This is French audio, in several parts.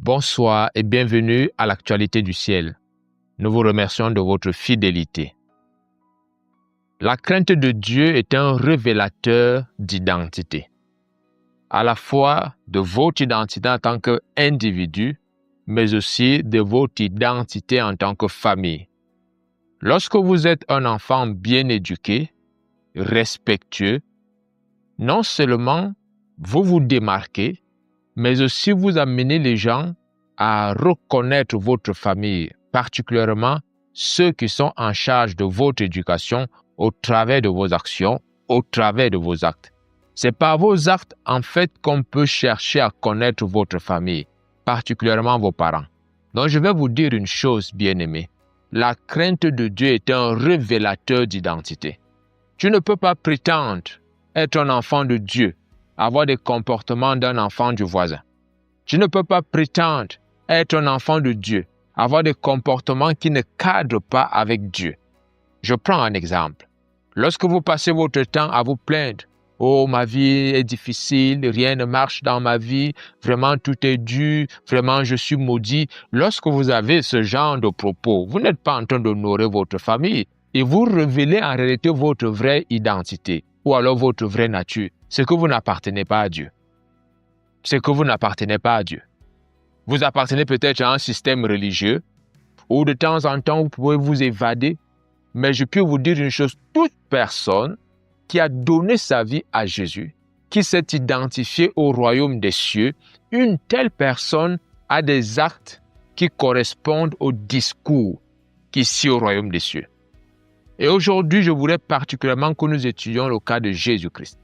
Bonsoir et bienvenue à l'actualité du ciel. Nous vous remercions de votre fidélité. La crainte de Dieu est un révélateur d'identité, à la fois de votre identité en tant qu'individu, mais aussi de votre identité en tant que famille. Lorsque vous êtes un enfant bien éduqué, respectueux, non seulement vous vous démarquez, mais aussi vous amenez les gens à reconnaître votre famille, particulièrement ceux qui sont en charge de votre éducation au travers de vos actions, au travers de vos actes. C'est par vos actes, en fait, qu'on peut chercher à connaître votre famille, particulièrement vos parents. Donc, je vais vous dire une chose, bien-aimés. La crainte de Dieu est un révélateur d'identité. Tu ne peux pas prétendre être un enfant de Dieu, avoir des comportements d'un enfant du voisin. Tu ne peux pas prétendre être un enfant de Dieu, avoir des comportements qui ne cadrent pas avec Dieu. Je prends un exemple. Lorsque vous passez votre temps à vous plaindre, « Oh, ma vie est difficile, rien ne marche dans ma vie, vraiment tout est dur, vraiment je suis maudit. » Lorsque vous avez ce genre de propos, vous n'êtes pas en train d'honorer votre famille et vous révélez en réalité votre vraie identité ou alors votre vraie nature. C'est que vous n'appartenez pas à Dieu. C'est que vous n'appartenez pas à Dieu. Vous appartenez peut-être à un système religieux où de temps en temps vous pouvez vous évader, mais je peux vous dire une chose, toute personne qui a donné sa vie à Jésus, qui s'est identifiée au royaume des cieux, une telle personne a des actes qui correspondent au discours qui est au royaume des cieux. Et aujourd'hui, je voudrais particulièrement que nous étudions le cas de Jésus-Christ.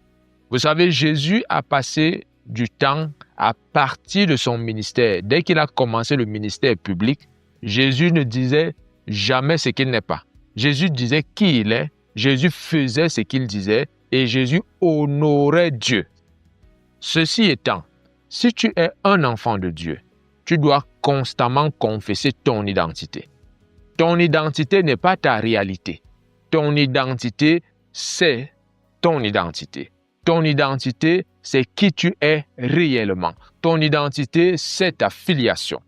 Vous savez, Jésus a passé du temps à partir de son ministère. Dès qu'il a commencé le ministère public, Jésus ne disait jamais ce qu'il n'est pas. Jésus disait qui il est, Jésus faisait ce qu'il disait et Jésus honorait Dieu. Ceci étant, si tu es un enfant de Dieu, tu dois constamment confesser ton identité. Ton identité n'est pas ta réalité. Ton identité, c'est ton identité. Ton identité, c'est qui tu es réellement. Ton identité, c'est ta filiation.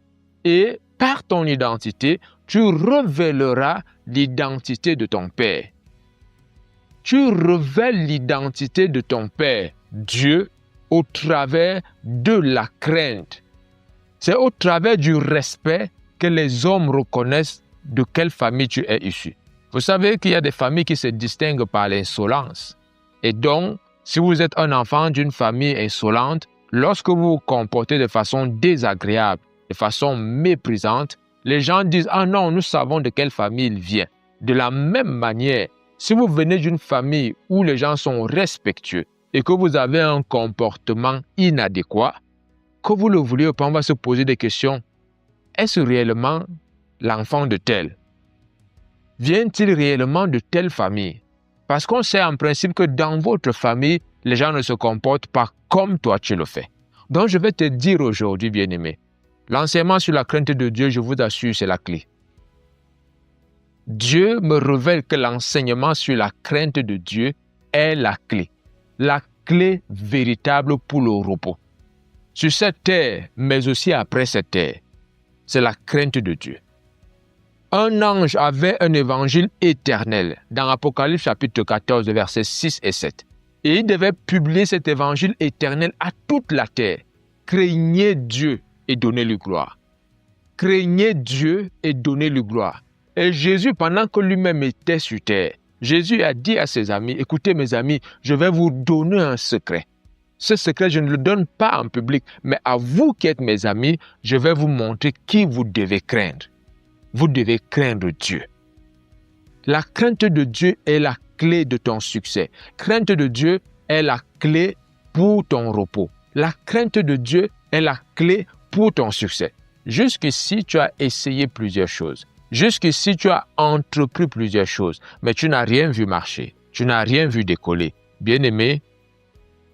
Et par ton identité, tu révéleras l'identité de ton Père. Tu révèles l'identité de ton Père, Dieu, au travers de la crainte. C'est au travers du respect que les hommes reconnaissent de quelle famille tu es issu. Vous savez qu'il y a des familles qui se distinguent par l'insolence. Et donc, si vous êtes un enfant d'une famille insolente, lorsque vous vous comportez de façon désagréable, de façon méprisante, les gens disent « Ah non, nous savons de quelle famille il vient ». De la même manière, si vous venez d'une famille où les gens sont respectueux et que vous avez un comportement inadéquat, que vous le vouliez ou pas, on va se poser des questions. Est-ce réellement l'enfant de tel? Vient-il réellement de telle famille? Parce qu'on sait en principe que dans votre famille, les gens ne se comportent pas comme toi tu le fais. Donc je vais te dire aujourd'hui, bien-aimé, l'enseignement sur la crainte de Dieu, je vous assure, c'est la clé. Dieu me révèle que l'enseignement sur la crainte de Dieu est la clé véritable pour le repos. Sur cette terre, mais aussi après cette terre, c'est la crainte de Dieu. Un ange avait un évangile éternel dans Apocalypse chapitre 14, versets 6 et 7. Et il devait publier cet évangile éternel à toute la terre. Craignez Dieu et donnez-lui gloire. Craignez Dieu et donnez-lui gloire. Et Jésus, pendant que lui-même était sur terre, Jésus a dit à ses amis, écoutez mes amis, je vais vous donner un secret. Ce secret, je ne le donne pas en public, mais à vous qui êtes mes amis, je vais vous montrer qui vous devez craindre. Vous devez craindre Dieu. La crainte de Dieu est la clé de ton succès. Crainte de Dieu est la clé pour ton repos. La crainte de Dieu est la clé pour ton succès. Jusqu'ici, tu as essayé plusieurs choses. Jusqu'ici, tu as entrepris plusieurs choses, mais tu n'as rien vu marcher. Tu n'as rien vu décoller. Bien-aimé,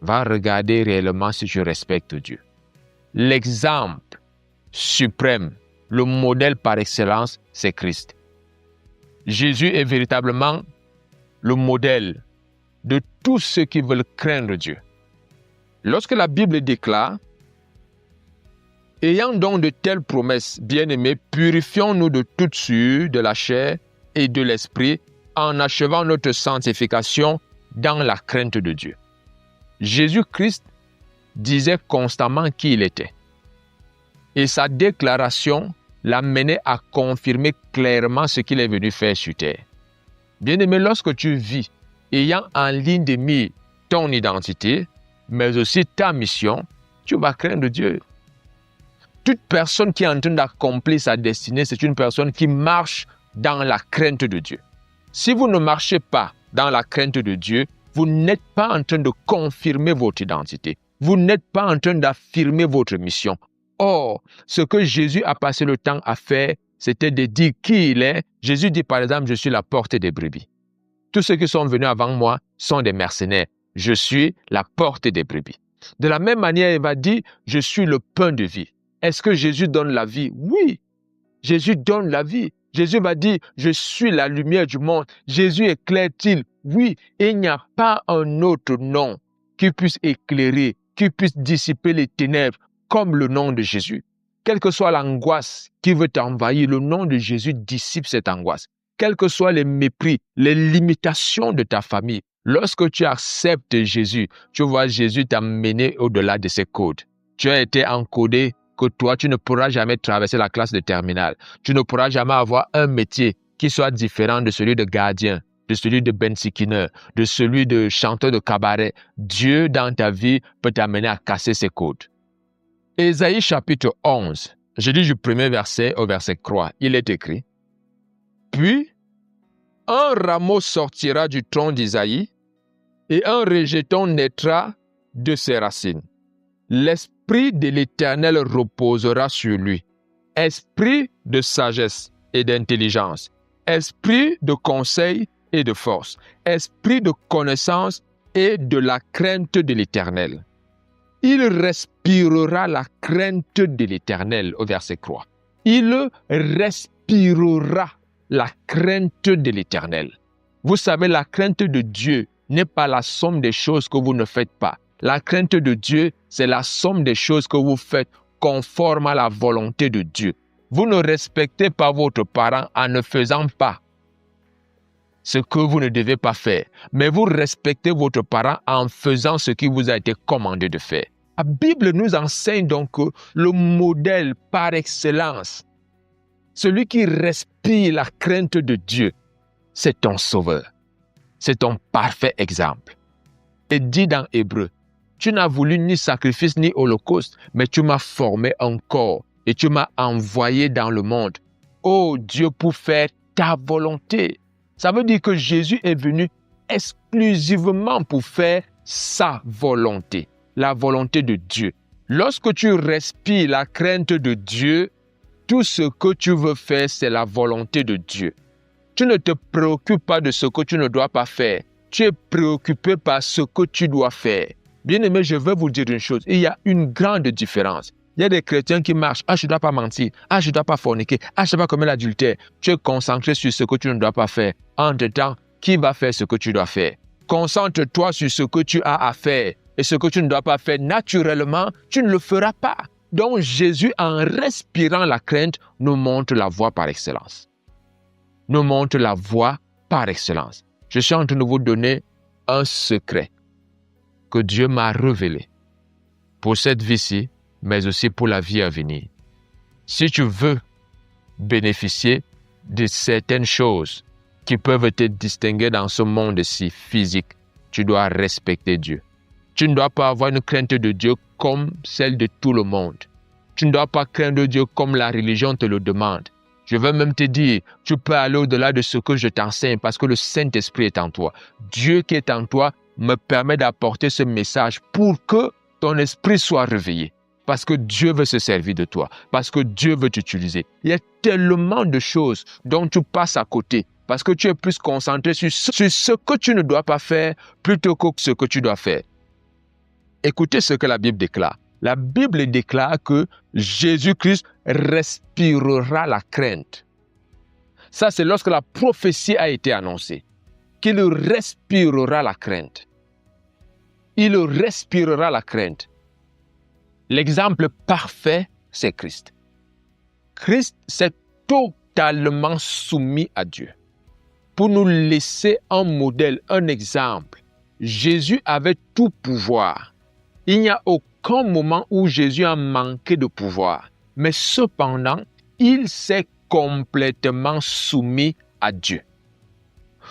va regarder réellement si tu respectes Dieu. L'exemple suprême, le modèle par excellence, c'est Christ. Jésus est véritablement le modèle de tous ceux qui veulent craindre Dieu. Lorsque la Bible déclare Ayant donc de telles promesses, bien-aimés, purifions-nous de toute souillure de la chair et de l'esprit, en achevant notre sanctification dans la crainte de Dieu. Jésus-Christ disait constamment qui il était. Et sa déclaration l'amenait à confirmer clairement ce qu'il est venu faire sur terre. Bien-aimé, lorsque tu vis, ayant en ligne de mire ton identité, mais aussi ta mission, tu vas craindre Dieu. Toute personne qui est en train d'accomplir sa destinée, c'est une personne qui marche dans la crainte de Dieu. Si vous ne marchez pas dans la crainte de Dieu, vous n'êtes pas en train de confirmer votre identité. Vous n'êtes pas en train d'affirmer votre mission. Or, ce que Jésus a passé le temps à faire, c'était de dire qui il est. Jésus dit par exemple, je suis la porte des brebis. Tous ceux qui sont venus avant moi sont des mercenaires. Je suis la porte des brebis. De la même manière, il va dire, je suis le pain de vie. Est-ce que Jésus donne la vie? Oui, Jésus donne la vie. Jésus va dire, je suis la lumière du monde. Jésus éclaire-t-il? Oui, et il n'y a pas un autre nom qui puisse éclairer, qui puisse dissiper les ténèbres comme le nom de Jésus. Quelle que soit l'angoisse qui veut t'envahir, le nom de Jésus dissipe cette angoisse. Quels que soient les mépris, les limitations de ta famille, lorsque tu acceptes Jésus, tu vois Jésus t'amener au-delà de ses codes. Tu as été encodé que toi, tu ne pourras jamais traverser la classe de terminale. Tu ne pourras jamais avoir un métier qui soit différent de celui de gardien, de celui de bensikineur, de celui de chanteur de cabaret. Dieu, dans ta vie, peut t'amener à casser ses codes. Ésaïe chapitre 11, je lis du premier verset au verset 3. Il est écrit, « Puis, un rameau sortira du tronc d'Isaïe, et un rejeton naîtra de ses racines. L'Esprit de l'Éternel reposera sur lui, esprit de sagesse et d'intelligence, esprit de conseil et de force, esprit de connaissance et de la crainte de l'Éternel. Il respirera la crainte de l'Éternel, au verset 3. Il respirera la crainte de l'Éternel. Vous savez, la crainte de Dieu n'est pas la somme des choses que vous ne faites pas. La crainte de Dieu, c'est la somme des choses que vous faites conforme à la volonté de Dieu. Vous ne respectez pas votre parent en ne faisant pas ce que vous ne devez pas faire, mais vous respectez votre parent en faisant ce qui vous a été commandé de faire. La Bible nous enseigne donc que le modèle par excellence, celui qui respire la crainte de Dieu, c'est ton sauveur. C'est ton parfait exemple. Et dit dans Hébreu, tu n'as voulu ni sacrifice ni holocauste, mais tu m'as formé un corps et tu m'as envoyé dans le monde. Oh Dieu, pour faire ta volonté. Ça veut dire que Jésus est venu exclusivement pour faire sa volonté, la volonté de Dieu. Lorsque tu respires la crainte de Dieu, tout ce que tu veux faire, c'est la volonté de Dieu. Tu ne te préoccupes pas de ce que tu ne dois pas faire. Tu es préoccupé par ce que tu dois faire. Bien-aimé, je veux vous dire une chose. Il y a une grande différence. Il y a des chrétiens qui marchent. Ah, je ne dois pas mentir. Ah, je ne dois pas forniquer. Ah, je ne dois pas commettre l'adultère. Tu es concentré sur ce que tu ne dois pas faire. Entre-temps, qui va faire ce que tu dois faire? Concentre-toi sur ce que tu as à faire. Et ce que tu ne dois pas faire, naturellement, tu ne le feras pas. Donc, Jésus, en respirant la crainte, nous montre la voie par excellence. Nous montre la voie par excellence. Je suis en train de vous donner un secret que Dieu m'a révélé pour cette vie-ci, mais aussi pour la vie à venir. Si tu veux bénéficier de certaines choses qui peuvent te distinguer dans ce monde-ci physique, tu dois respecter Dieu. Tu ne dois pas avoir une crainte de Dieu comme celle de tout le monde. Tu ne dois pas craindre Dieu comme la religion te le demande. Je veux même te dire, tu peux aller au-delà de ce que je t'enseigne parce que le Saint-Esprit est en toi. Dieu qui est en toi me permet d'apporter ce message pour que ton esprit soit réveillé. Parce que Dieu veut se servir de toi. Parce que Dieu veut t'utiliser. Il y a tellement de choses dont tu passes à côté. Parce que tu es plus concentré sur ce que tu ne dois pas faire plutôt que ce que tu dois faire. Écoutez ce que la Bible déclare. La Bible déclare que Jésus-Christ respirera la crainte. Ça, c'est lorsque la prophétie a été annoncée. Qu'il respirera la crainte. Il respirera la crainte. L'exemple parfait c'est Christ. Christ s'est totalement soumis à Dieu. Pour nous laisser un modèle, un exemple, Jésus avait tout pouvoir. Il n'y a aucun moment où Jésus a manqué de pouvoir. Mais cependant, il s'est complètement soumis à Dieu.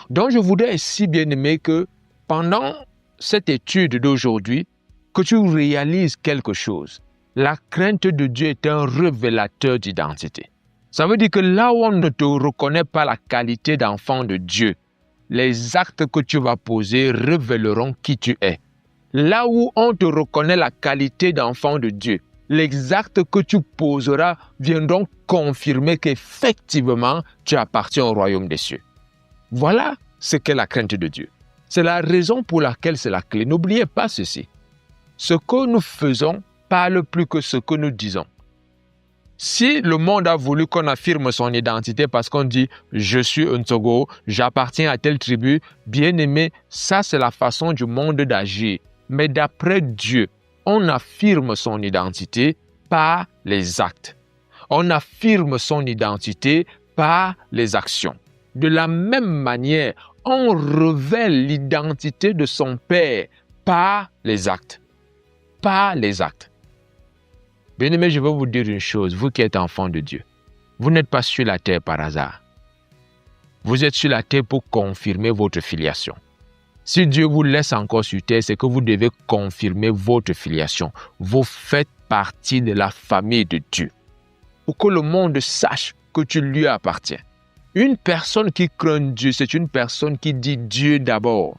Donc je voudrais ici, bien-aimé, que pendant cette étude d'aujourd'hui, que tu réalises quelque chose. La crainte de Dieu est un révélateur d'identité. Ça veut dire que là où on ne te reconnaît pas la qualité d'enfant de Dieu, les actes que tu vas poser révéleront qui tu es. Là où on te reconnaît la qualité d'enfant de Dieu, les actes que tu poseras viendront confirmer qu'effectivement, tu appartiens au royaume des cieux. Voilà ce qu'est la crainte de Dieu. C'est la raison pour laquelle c'est la clé. N'oubliez pas ceci. Ce que nous faisons parle plus que ce que nous disons. Si le monde a voulu qu'on affirme son identité parce qu'on dit « je suis un Togo, j'appartiens à telle tribu », bien aimé, ça c'est la façon du monde d'agir. Mais d'après Dieu, on affirme son identité par les actes. On affirme son identité par les actions. De la même manière, on révèle l'identité de son Père par les actes. Par les actes. Bien-aimé, je vais vous dire une chose, vous qui êtes enfant de Dieu, vous n'êtes pas sur la terre par hasard. Vous êtes sur la terre pour confirmer votre filiation. Si Dieu vous laisse encore sur terre, c'est que vous devez confirmer votre filiation. Vous faites partie de la famille de Dieu. Pour que le monde sache que tu lui appartiens. Une personne qui craint Dieu, c'est une personne qui dit Dieu d'abord.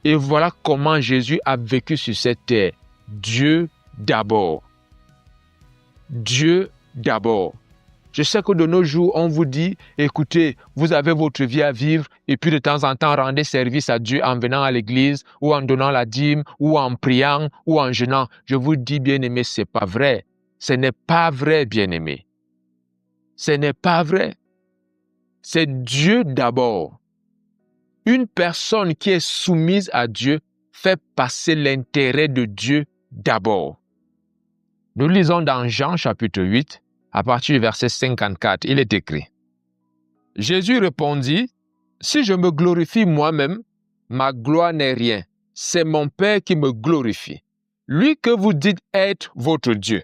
Et voilà comment Jésus a vécu sur cette terre. Dieu d'abord. Dieu d'abord. Je sais que de nos jours, on vous dit, écoutez, vous avez votre vie à vivre et puis de temps en temps, rendez service à Dieu en venant à l'église ou en donnant la dîme ou en priant ou en jeûnant. Je vous dis, bien-aimé, ce n'est pas vrai. Ce n'est pas vrai, bien-aimé. Ce n'est pas vrai. C'est Dieu d'abord. Une personne qui est soumise à Dieu fait passer l'intérêt de Dieu d'abord. Nous lisons dans Jean chapitre 8, à partir du verset 54, il est écrit « Jésus répondit, « Si je me glorifie moi-même, ma gloire n'est rien. C'est mon Père qui me glorifie. Lui que vous dites être votre Dieu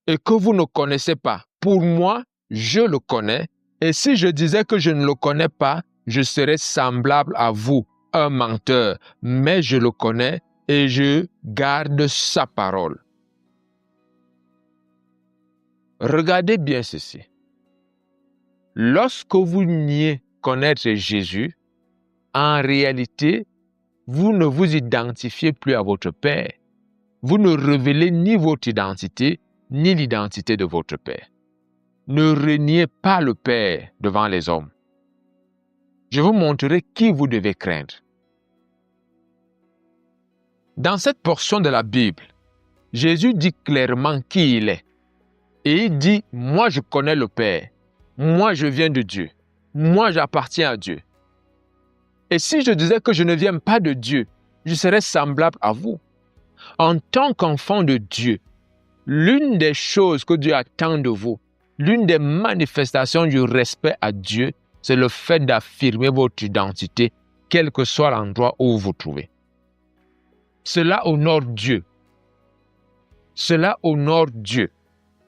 et que vous ne connaissez pas. Pour moi, je le connais. Et si je disais que je ne le connais pas, je serais semblable à vous, un menteur. Mais je le connais et je garde sa parole. » Regardez bien ceci. Lorsque vous niez connaître Jésus, en réalité, vous ne vous identifiez plus à votre Père. Vous ne révélez ni votre identité, ni l'identité de votre Père. Ne reniez pas le Père devant les hommes. Je vous montrerai qui vous devez craindre. Dans cette portion de la Bible, Jésus dit clairement qui il est. Et il dit, moi je connais le Père, moi je viens de Dieu, moi j'appartiens à Dieu. Et si je disais que je ne viens pas de Dieu, je serais semblable à vous. En tant qu'enfant de Dieu, l'une des choses que Dieu attend de vous, l'une des manifestations du respect à Dieu, c'est le fait d'affirmer votre identité, quel que soit l'endroit où vous vous trouvez. Cela honore Dieu. Cela honore Dieu.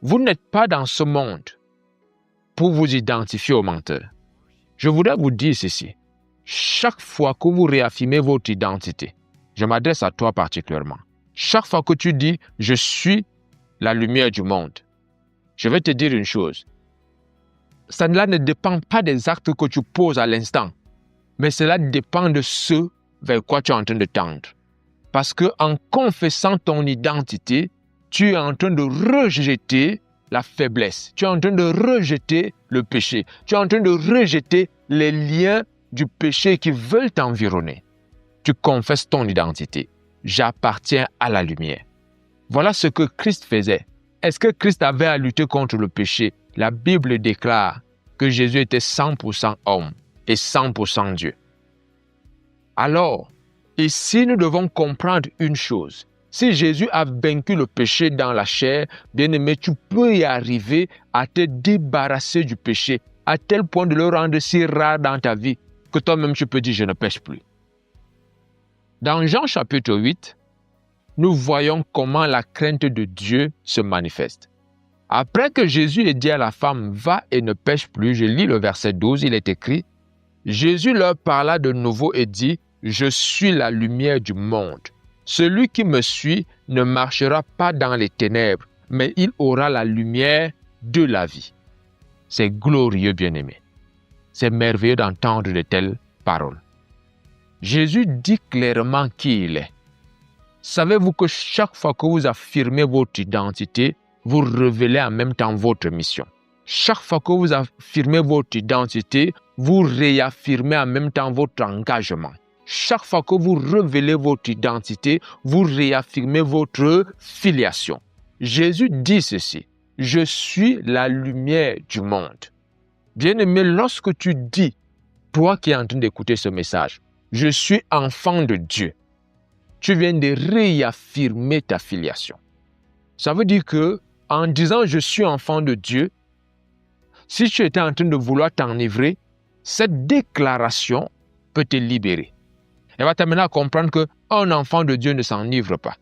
Vous n'êtes pas dans ce monde pour vous identifier aux menteurs. Je voudrais vous dire ceci. Chaque fois que vous réaffirmez votre identité, je m'adresse à toi particulièrement. Chaque fois que tu dis « je suis la lumière du monde », je vais te dire une chose. Cela ne dépend pas des actes que tu poses à l'instant, mais cela dépend de ce vers quoi tu es en train de tendre. Parce qu'en confessant ton identité, tu es en train de rejeter la faiblesse. Tu es en train de rejeter le péché. Tu es en train de rejeter les liens du péché qui veulent t'environner. Tu confesses ton identité. J'appartiens à la lumière. Voilà ce que Christ faisait. Est-ce que Christ avait à lutter contre le péché? La Bible déclare que Jésus était 100% homme et 100% Dieu. Alors, ici nous devons comprendre une chose. Si Jésus a vaincu le péché dans la chair, bien-aimé, tu peux y arriver à te débarrasser du péché, à tel point de le rendre si rare dans ta vie que toi-même tu peux dire « je ne pêche plus ». Dans Jean chapitre 8, nous voyons comment la crainte de Dieu se manifeste. Après que Jésus ait dit à la femme « va et ne pêche plus », je lis le verset 12, il est écrit « Jésus leur parla de nouveau et dit « Je suis la lumière du monde. Celui qui me suit ne marchera pas dans les ténèbres, mais il aura la lumière de la vie. » C'est glorieux, bien-aimé. C'est merveilleux d'entendre de telles paroles. Jésus dit clairement qui il est. Savez-vous que chaque fois que vous affirmez votre identité, vous révélez en même temps votre mission. Chaque fois que vous affirmez votre identité, vous réaffirmez en même temps votre engagement. Chaque fois que vous révélez votre identité, vous réaffirmez votre filiation. Jésus dit ceci, « Je suis la lumière du monde ». Bien-aimé, lorsque tu dis, toi qui es en train d'écouter ce message, « Je suis enfant de Dieu », tu viens de réaffirmer ta filiation. Ça veut dire que, en disant « Je suis enfant de Dieu », si tu étais en train de vouloir t'enivrer, cette déclaration peut te libérer. Elle va t'amener à comprendre qu'un enfant de Dieu ne s'enivre pas.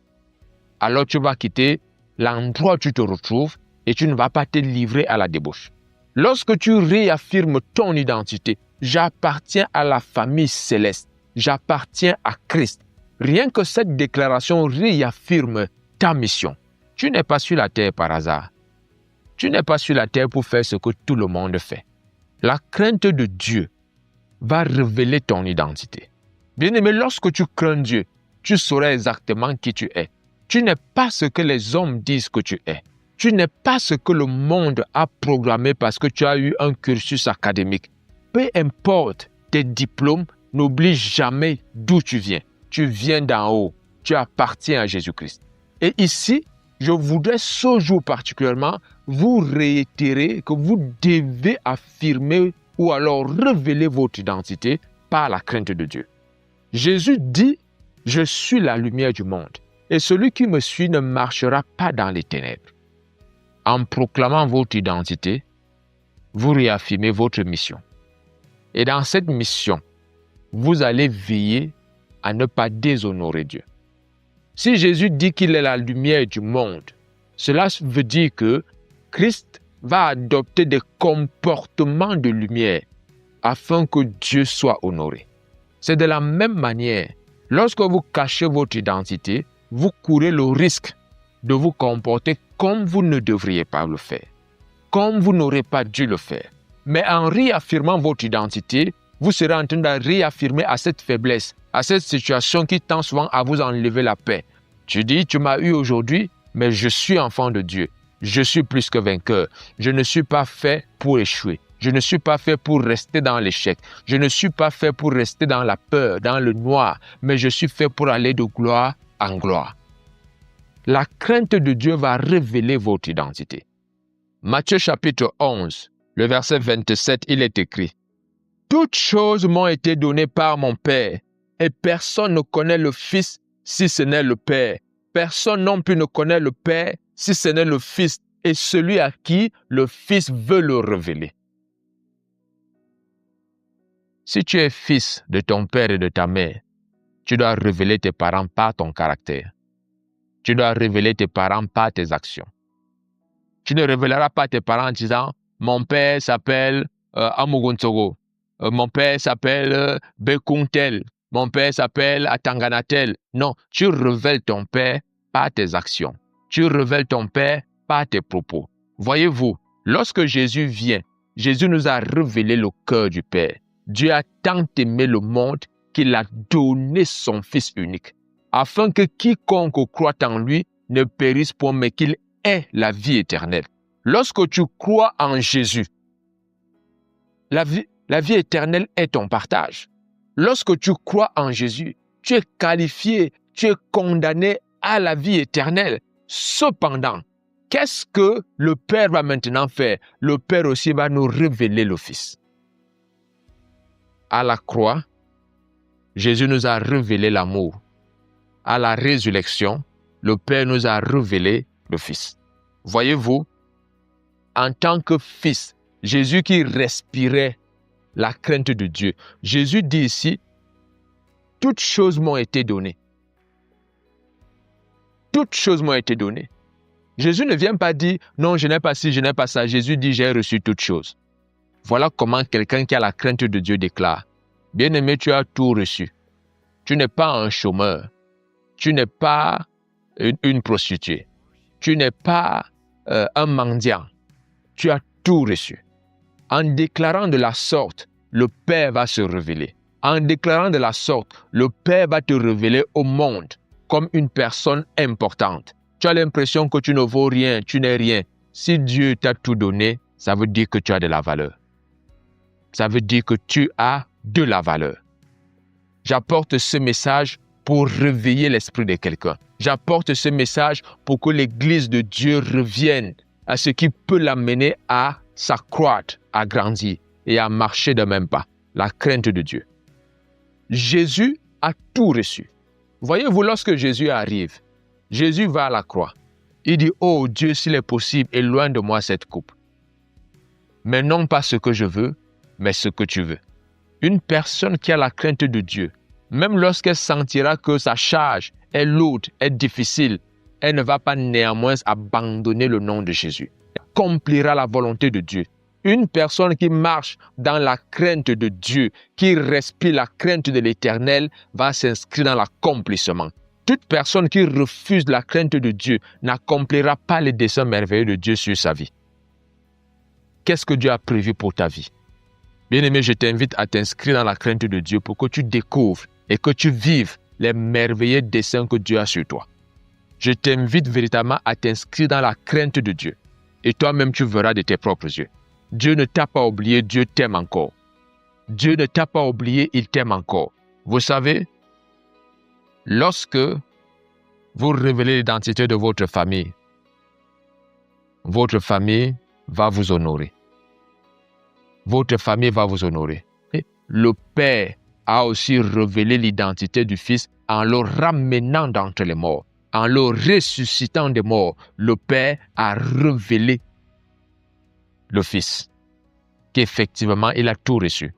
Alors tu vas quitter l'endroit où tu te retrouves et tu ne vas pas te livrer à la débauche. Lorsque tu réaffirmes ton identité, j'appartiens à la famille céleste, j'appartiens à Christ. Rien que cette déclaration réaffirme ta mission. Tu n'es pas sur la terre par hasard. Tu n'es pas sur la terre pour faire ce que tout le monde fait. La crainte de Dieu va révéler ton identité. Bien-aimé, lorsque tu crains Dieu, tu sauras exactement qui tu es. Tu n'es pas ce que les hommes disent que tu es. Tu n'es pas ce que le monde a programmé parce que tu as eu un cursus académique. Peu importe tes diplômes, n'oublie jamais d'où tu viens. Tu viens d'en haut. Tu appartiens à Jésus-Christ. Et ici, je voudrais ce jour particulièrement vous réitérer que vous devez affirmer ou alors révéler votre identité par la crainte de Dieu. Jésus dit, « Je suis la lumière du monde, et celui qui me suit ne marchera pas dans les ténèbres. » En proclamant votre identité, vous réaffirmez votre mission. Et dans cette mission, vous allez veiller à ne pas déshonorer Dieu. Si Jésus dit qu'il est la lumière du monde, cela veut dire que Christ va adopter des comportements de lumière afin que Dieu soit honoré. C'est de la même manière, lorsque vous cachez votre identité, vous courez le risque de vous comporter comme vous ne devriez pas le faire, comme vous n'aurez pas dû le faire. Mais en réaffirmant votre identité, vous serez en train de réaffirmer à cette faiblesse, à cette situation qui tend souvent à vous enlever la paix. Tu dis, tu m'as eu aujourd'hui, mais je suis enfant de Dieu. Je suis plus que vainqueur. Je ne suis pas fait pour échouer. Je ne suis pas fait pour rester dans l'échec. Je ne suis pas fait pour rester dans la peur, dans le noir, mais je suis fait pour aller de gloire en gloire. La crainte de Dieu va révéler votre identité. Matthieu chapitre 11, le verset 27, il est écrit « Toutes choses m'ont été données par mon Père, et personne ne connaît le Fils si ce n'est le Père. Personne non plus ne connaît le Père si ce n'est le Fils, et celui à qui le Fils veut le révéler. » Si tu es fils de ton père et de ta mère, tu dois révéler tes parents par ton caractère. Tu dois révéler tes parents par tes actions. Tu ne révéleras pas tes parents en disant « Mon père s'appelle Amuguntogo. Mon père s'appelle Bekuntel. Mon père s'appelle Atanganatel. » Non, tu révèles ton père par tes actions. Tu révèles ton père par tes propos. Voyez-vous, lorsque Jésus vient, Jésus nous a révélé le cœur du Père. Dieu a tant aimé le monde qu'il a donné son Fils unique, afin que quiconque croit en lui ne périsse point, mais qu'il ait la vie éternelle. Lorsque tu crois en Jésus, la vie éternelle est ton partage. Lorsque tu crois en Jésus, tu es qualifié, tu es condamné à la vie éternelle. Cependant, qu'est-ce que le Père va maintenant faire? Le Père aussi va nous révéler le Fils. À la croix, Jésus nous a révélé l'amour. À la résurrection, le Père nous a révélé le Fils. Voyez-vous, en tant que Fils, Jésus qui respirait la crainte de Dieu, Jésus dit ici, toutes choses m'ont été données. Toutes choses m'ont été données. Jésus ne vient pas dire, non, je n'ai pas ci, je n'ai pas ça. Jésus dit, j'ai reçu toutes choses. Voilà comment quelqu'un qui a la crainte de Dieu déclare, bien-aimé, tu as tout reçu. Tu n'es pas un chômeur. Tu n'es pas une prostituée. Tu n'es pas un mendiant. Tu as tout reçu. En déclarant de la sorte, le Père va se révéler. En déclarant de la sorte, le Père va te révéler au monde comme une personne importante. Tu as l'impression que tu ne vaux rien, tu n'es rien. Si Dieu t'a tout donné, ça veut dire que tu as de la valeur. Ça veut dire que tu as de la valeur. J'apporte ce message pour réveiller l'esprit de quelqu'un. J'apporte ce message pour que l'Église de Dieu revienne à ce qui peut l'amener à s'accroître, à grandir et à marcher de même pas. La crainte de Dieu. Jésus a tout reçu. Voyez-vous, lorsque Jésus arrive, Jésus va à la croix. Il dit, « Oh Dieu, s'il est possible, éloigne de moi cette coupe. Mais non pas ce que je veux, mais ce que tu veux. » Une personne qui a la crainte de Dieu, même lorsqu'elle sentira que sa charge est lourde, est difficile, elle ne va pas néanmoins abandonner le nom de Jésus. Elle accomplira la volonté de Dieu. Une personne qui marche dans la crainte de Dieu, qui respire la crainte de l'Éternel, va s'inscrire dans l'accomplissement. Toute personne qui refuse la crainte de Dieu n'accomplira pas les desseins merveilleux de Dieu sur sa vie. Qu'est-ce que Dieu a prévu pour ta vie? Bien-aimé, je t'invite à t'inscrire dans la crainte de Dieu pour que tu découvres et que tu vives les merveilleux desseins que Dieu a sur toi. Je t'invite véritablement à t'inscrire dans la crainte de Dieu. Et toi-même, tu verras de tes propres yeux. Dieu ne t'a pas oublié, Dieu t'aime encore. Dieu ne t'a pas oublié, il t'aime encore. Vous savez, lorsque vous révélez l'identité de votre famille va vous honorer. Votre famille va vous honorer. Et le Père a aussi révélé l'identité du Fils en le ramenant d'entre les morts, en le ressuscitant des morts. Le Père a révélé le Fils, qu'effectivement, il a tout reçu.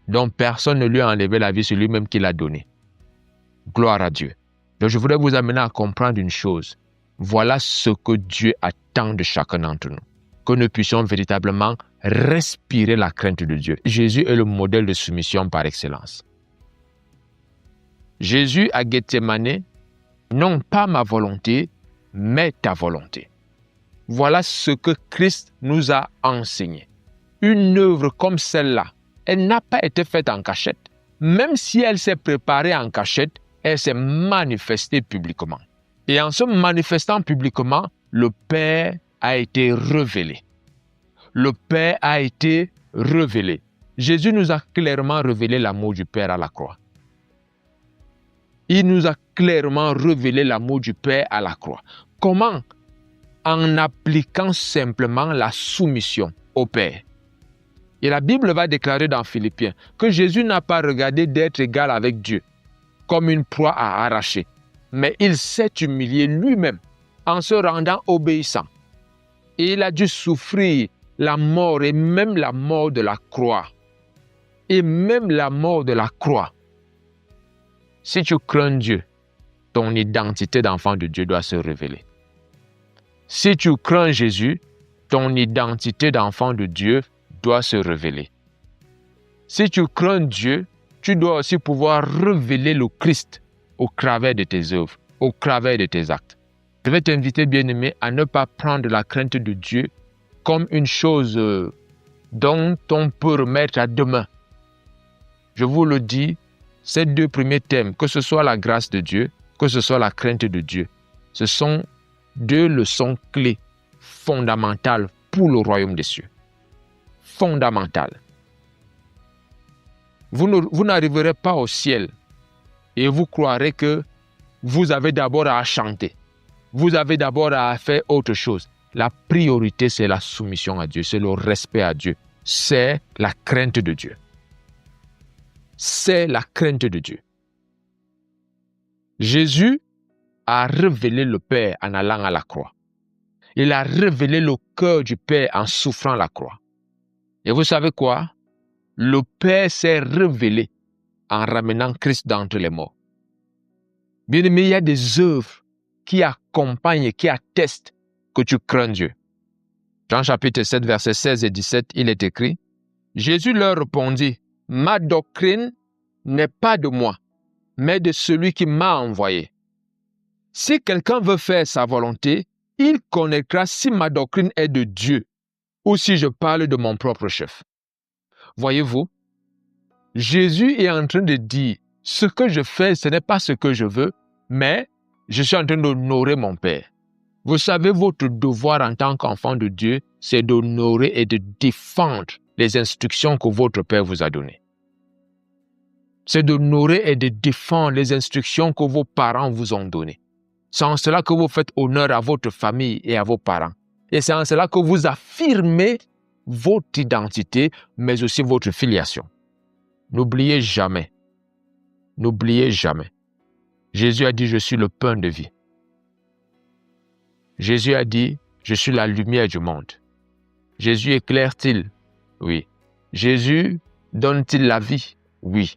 Donc, personne ne lui a enlevé la vie, c'est lui-même qui l'a donné. Gloire à Dieu. Donc, je voudrais vous amener à comprendre une chose. Voilà ce que Dieu attend de chacun d'entre nous. Que nous puissions véritablement respirer la crainte de Dieu. Jésus est le modèle de soumission par excellence. Jésus à Gethsémane, non pas ma volonté, mais ta volonté. Voilà ce que Christ nous a enseigné. Une œuvre comme celle-là, elle n'a pas été faite en cachette. Même si elle s'est préparée en cachette, elle s'est manifestée publiquement. Et en se manifestant publiquement, le Père a été révélé. Le Père a été révélé. Jésus nous a clairement révélé l'amour du Père à la croix. Il nous a clairement révélé l'amour du Père à la croix. Comment? En appliquant simplement la soumission au Père. Et la Bible va déclarer dans Philippiens que Jésus n'a pas regardé d'être égal avec Dieu comme une proie à arracher, mais il s'est humilié lui-même en se rendant obéissant. Et il a dû souffrir la mort et même la mort de la croix. Et même la mort de la croix. Si tu crains Dieu, ton identité d'enfant de Dieu doit se révéler. Si tu crains Jésus, ton identité d'enfant de Dieu doit se révéler. Si tu crains Dieu, tu dois aussi pouvoir révéler le Christ au travers de tes œuvres, au travers de tes actes. Je vais t'inviter, bien-aimé, à ne pas prendre la crainte de Dieu comme une chose dont on peut remettre à demain. Je vous le dis, ces deux premiers thèmes, que ce soit la grâce de Dieu, que ce soit la crainte de Dieu, ce sont deux leçons clés, fondamentales pour le royaume des cieux. Fondamentales. Vous n'arriverez pas au ciel et vous croirez que vous avez d'abord à chanter. Vous avez d'abord à faire autre chose. La priorité, c'est la soumission à Dieu, c'est le respect à Dieu, c'est la crainte de Dieu. C'est la crainte de Dieu. Jésus a révélé le Père en allant à la croix. Il a révélé le cœur du Père en souffrant la croix. Et vous savez quoi? Le Père s'est révélé en ramenant Christ d'entre les morts. Bien-aimé, il y a des œuvres qui accompagnent et qui attestent que tu crains Dieu. Jean chapitre 7, versets 16 et 17, il est écrit, « Jésus leur répondit, « Ma doctrine n'est pas de moi, mais de celui qui m'a envoyé. Si quelqu'un veut faire sa volonté, il connaîtra si ma doctrine est de Dieu ou si je parle de mon propre chef. » Voyez-vous, Jésus est en train de dire, ce que je fais, ce n'est pas ce que je veux, mais je suis en train d'honorer mon Père. Vous savez, votre devoir en tant qu'enfant de Dieu, c'est d'honorer et de défendre les instructions que votre Père vous a données. C'est d'honorer et de défendre les instructions que vos parents vous ont données. C'est en cela que vous faites honneur à votre famille et à vos parents. Et c'est en cela que vous affirmez votre identité, mais aussi votre filiation. N'oubliez jamais. N'oubliez jamais. Jésus a dit, je suis le pain de vie. Jésus a dit, je suis la lumière du monde. Jésus éclaire-t-il? Oui. Jésus donne-t-il la vie? Oui.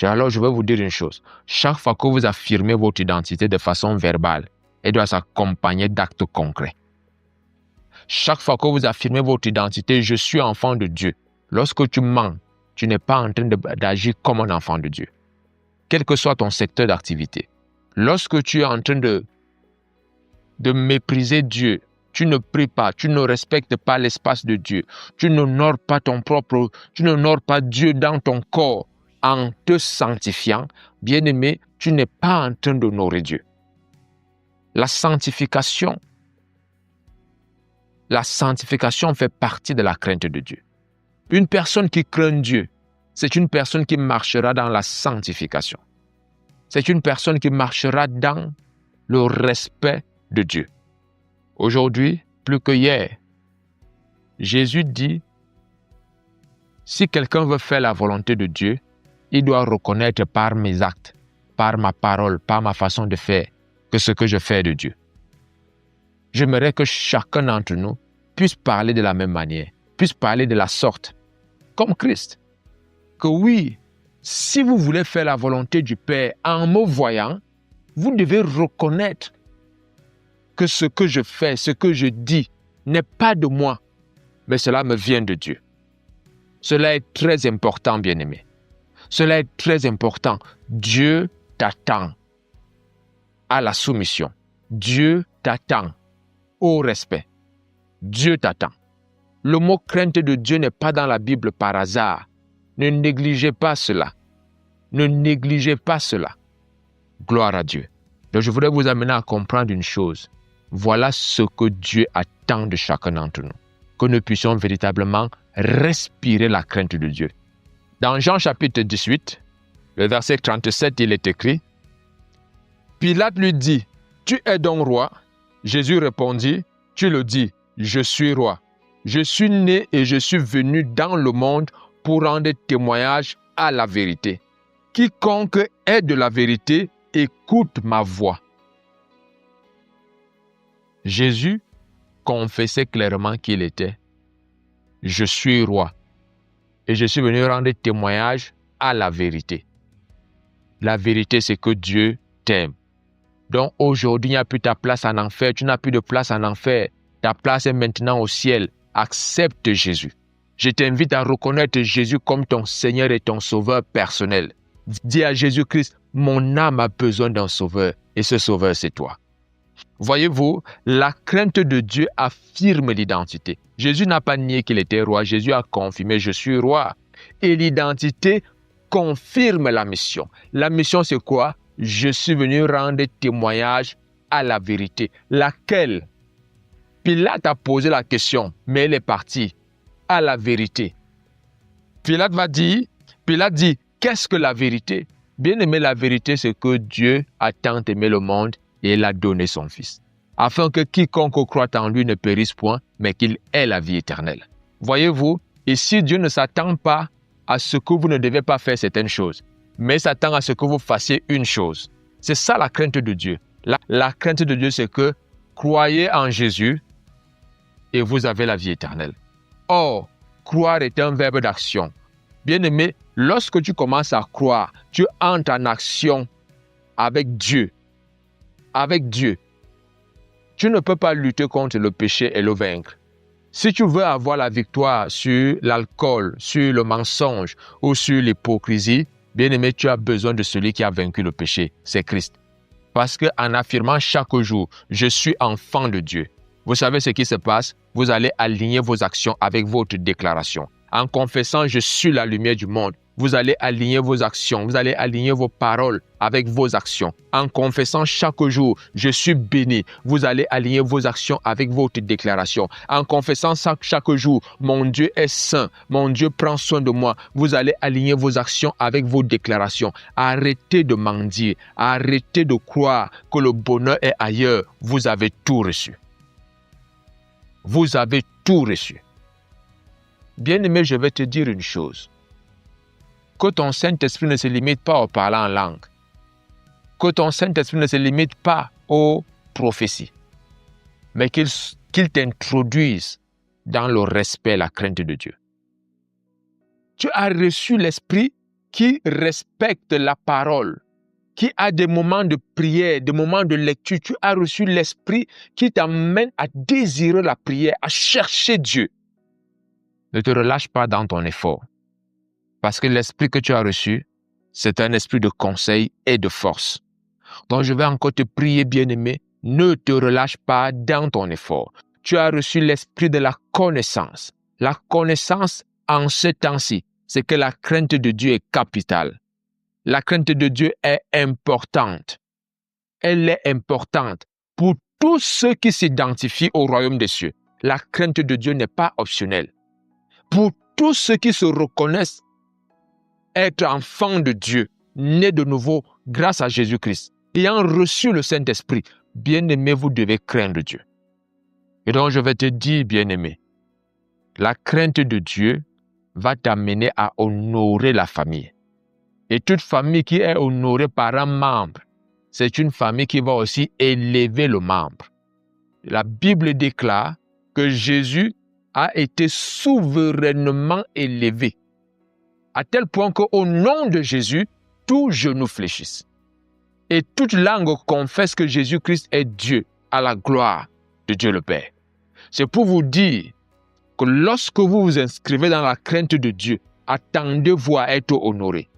Alors je vais vous dire une chose. Chaque fois que vous affirmez votre identité de façon verbale, elle doit s'accompagner d'actes concrets. Chaque fois que vous affirmez votre identité, je suis enfant de Dieu. Lorsque tu mens, tu n'es pas en train d'agir comme un enfant de Dieu. Quel que soit ton secteur d'activité. Lorsque tu es en train de mépriser Dieu, tu ne pries pas, tu ne respectes pas l'espace de Dieu, tu n'honores pas Dieu dans ton corps en te sanctifiant, bien-aimé, tu n'es pas en train d'honorer Dieu. La sanctification fait partie de la crainte de Dieu. Une personne qui craint Dieu, c'est une personne qui marchera dans la sanctification. C'est une personne qui marchera dans le respect de Dieu. Aujourd'hui, plus que hier, Jésus dit, si quelqu'un veut faire la volonté de Dieu, il doit reconnaître par mes actes, par ma parole, par ma façon de faire, que ce que je fais est de Dieu. J'aimerais que chacun d'entre nous puisse parler de la même manière, puisse parler de la sorte, comme Christ. Que oui, si vous voulez faire la volonté du Père en me voyant, vous devez reconnaître que ce que je fais, ce que je dis, n'est pas de moi, mais cela me vient de Dieu. Cela est très important, bien-aimé. Cela est très important. Dieu t'attend à la soumission. Dieu t'attend au respect. Dieu t'attend. Le mot crainte de Dieu n'est pas dans la Bible par hasard. Ne négligez pas cela. Ne négligez pas cela. Gloire à Dieu. Donc je voudrais vous amener à comprendre une chose. Voilà ce que Dieu attend de chacun d'entre nous. Que nous puissions véritablement respirer la crainte de Dieu. Dans Jean chapitre 18, le verset 37, il est écrit, « Pilate lui dit, « Tu es donc roi ?» Jésus répondit, « Tu le dis, je suis roi. Je suis né et je suis venu dans le monde pour rendre témoignage à la vérité. Quiconque est de la vérité, écoute ma voix. » Jésus confessait clairement qu'il était « Je suis roi et je suis venu rendre témoignage à la vérité. » La vérité, c'est que Dieu t'aime. Donc aujourd'hui, il n'y a plus ta place en enfer, tu n'as plus de place en enfer. Ta place est maintenant au ciel. Accepte Jésus. Je t'invite à reconnaître Jésus comme ton Seigneur et ton Sauveur personnel. Dis à Jésus-Christ, mon âme a besoin d'un Sauveur et ce Sauveur, c'est toi. Voyez-vous, la crainte de Dieu affirme l'identité. Jésus n'a pas nié qu'il était roi, Jésus a confirmé, je suis roi. Et l'identité confirme la mission. La mission, c'est quoi? Je suis venu rendre témoignage à la vérité. Laquelle? Pilate a posé la question, mais elle est partie à la vérité. Pilate dit, qu'est-ce que la vérité? Bien aimé, la vérité, c'est que Dieu a tant aimé le monde et il a donné son Fils, afin que quiconque croit en lui ne périsse point, mais qu'il ait la vie éternelle. Voyez-vous, ici Dieu ne s'attend pas à ce que vous ne devez pas faire certaines choses, mais s'attend à ce que vous fassiez une chose. C'est ça la crainte de Dieu. La crainte de Dieu, c'est que croyez en Jésus et vous avez la vie éternelle. Or, croire est un verbe d'action. Bien-aimé, lorsque tu commences à croire, tu entres en action avec Dieu. Avec Dieu. Tu ne peux pas lutter contre le péché et le vaincre. Si tu veux avoir la victoire sur l'alcool, sur le mensonge ou sur l'hypocrisie, bien-aimé, tu as besoin de celui qui a vaincu le péché, c'est Christ. Parce qu'en affirmant chaque jour, je suis enfant de Dieu, vous savez ce qui se passe? Vous allez aligner vos actions avec votre déclaration. En confessant, je suis la lumière du monde, vous allez aligner vos actions, vous allez aligner vos paroles avec vos actions. En confessant chaque jour, je suis béni, vous allez aligner vos actions avec votre déclaration. En confessant chaque jour, mon Dieu est saint, mon Dieu prend soin de moi, vous allez aligner vos actions avec vos déclarations. Arrêtez de mendier, arrêtez de croire que le bonheur est ailleurs, vous avez tout reçu. Vous avez tout reçu. Bien-aimé, je vais te dire une chose. Que ton Saint-Esprit ne se limite pas au parler en langue. Que ton Saint-Esprit ne se limite pas aux prophéties. Mais qu'il t'introduise dans le respect et la crainte de Dieu. Tu as reçu l'Esprit qui respecte la parole, qui a des moments de prière, des moments de lecture. Tu as reçu l'Esprit qui t'amène à désirer la prière, à chercher Dieu. Ne te relâche pas dans ton effort. Parce que l'esprit que tu as reçu, c'est un esprit de conseil et de force. Donc je vais encore te prier, bien-aimé, ne te relâche pas dans ton effort. Tu as reçu l'esprit de la connaissance. La connaissance en ce temps-ci, c'est que la crainte de Dieu est capitale. La crainte de Dieu est importante. Elle est importante pour tous ceux qui s'identifient au royaume des cieux. La crainte de Dieu n'est pas optionnelle. Pour tous ceux qui se reconnaissent être enfants de Dieu, nés de nouveau grâce à Jésus-Christ, ayant reçu le Saint-Esprit, bien-aimé, vous devez craindre Dieu. Et donc je vais te dire, bien-aimé, la crainte de Dieu va t'amener à honorer la famille. Et toute famille qui est honorée par un membre, c'est une famille qui va aussi élever le membre. La Bible déclare que Jésus a été souverainement élevé, à tel point qu'au nom de Jésus, tout genou fléchisse. Et toute langue confesse que Jésus-Christ est Dieu, à la gloire de Dieu le Père. C'est pour vous dire que lorsque vous vous inscrivez dans la crainte de Dieu, attendez-vous à être honoré.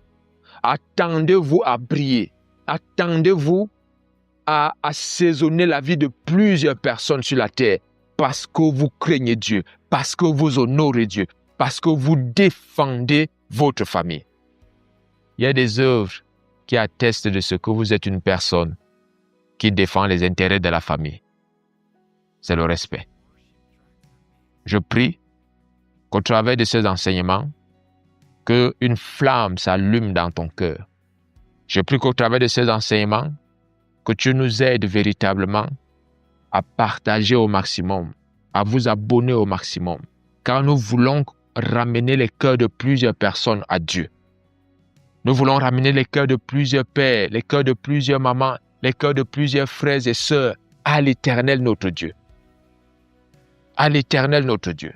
Attendez-vous à briller. Attendez-vous à assaisonner la vie de plusieurs personnes sur la terre parce que vous craignez Dieu, parce que vous honorez Dieu, parce que vous défendez votre famille. Il y a des œuvres qui attestent de ce que vous êtes une personne qui défend les intérêts de la famille. C'est le respect. Je prie qu'au travers de ces enseignements, qu'une flamme s'allume dans ton cœur. Je prie qu'au travers de ces enseignements, que tu nous aides véritablement à partager au maximum, à vous abonner au maximum, car nous voulons ramener les cœurs de plusieurs personnes à Dieu. Nous voulons ramener les cœurs de plusieurs pères, les cœurs de plusieurs mamans, les cœurs de plusieurs frères et sœurs à l'Éternel notre Dieu. À l'Éternel notre Dieu.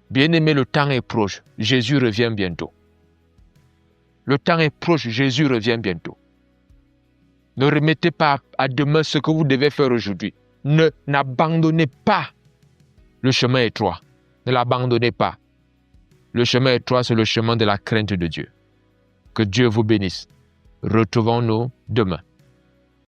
Bien-aimé, le temps est proche. Jésus revient bientôt. Le temps est proche. Jésus revient bientôt. Ne remettez pas à demain ce que vous devez faire aujourd'hui. N'abandonnez pas le chemin étroit. Ne l'abandonnez pas. Le chemin étroit, c'est le chemin de la crainte de Dieu. Que Dieu vous bénisse. Retrouvons-nous demain.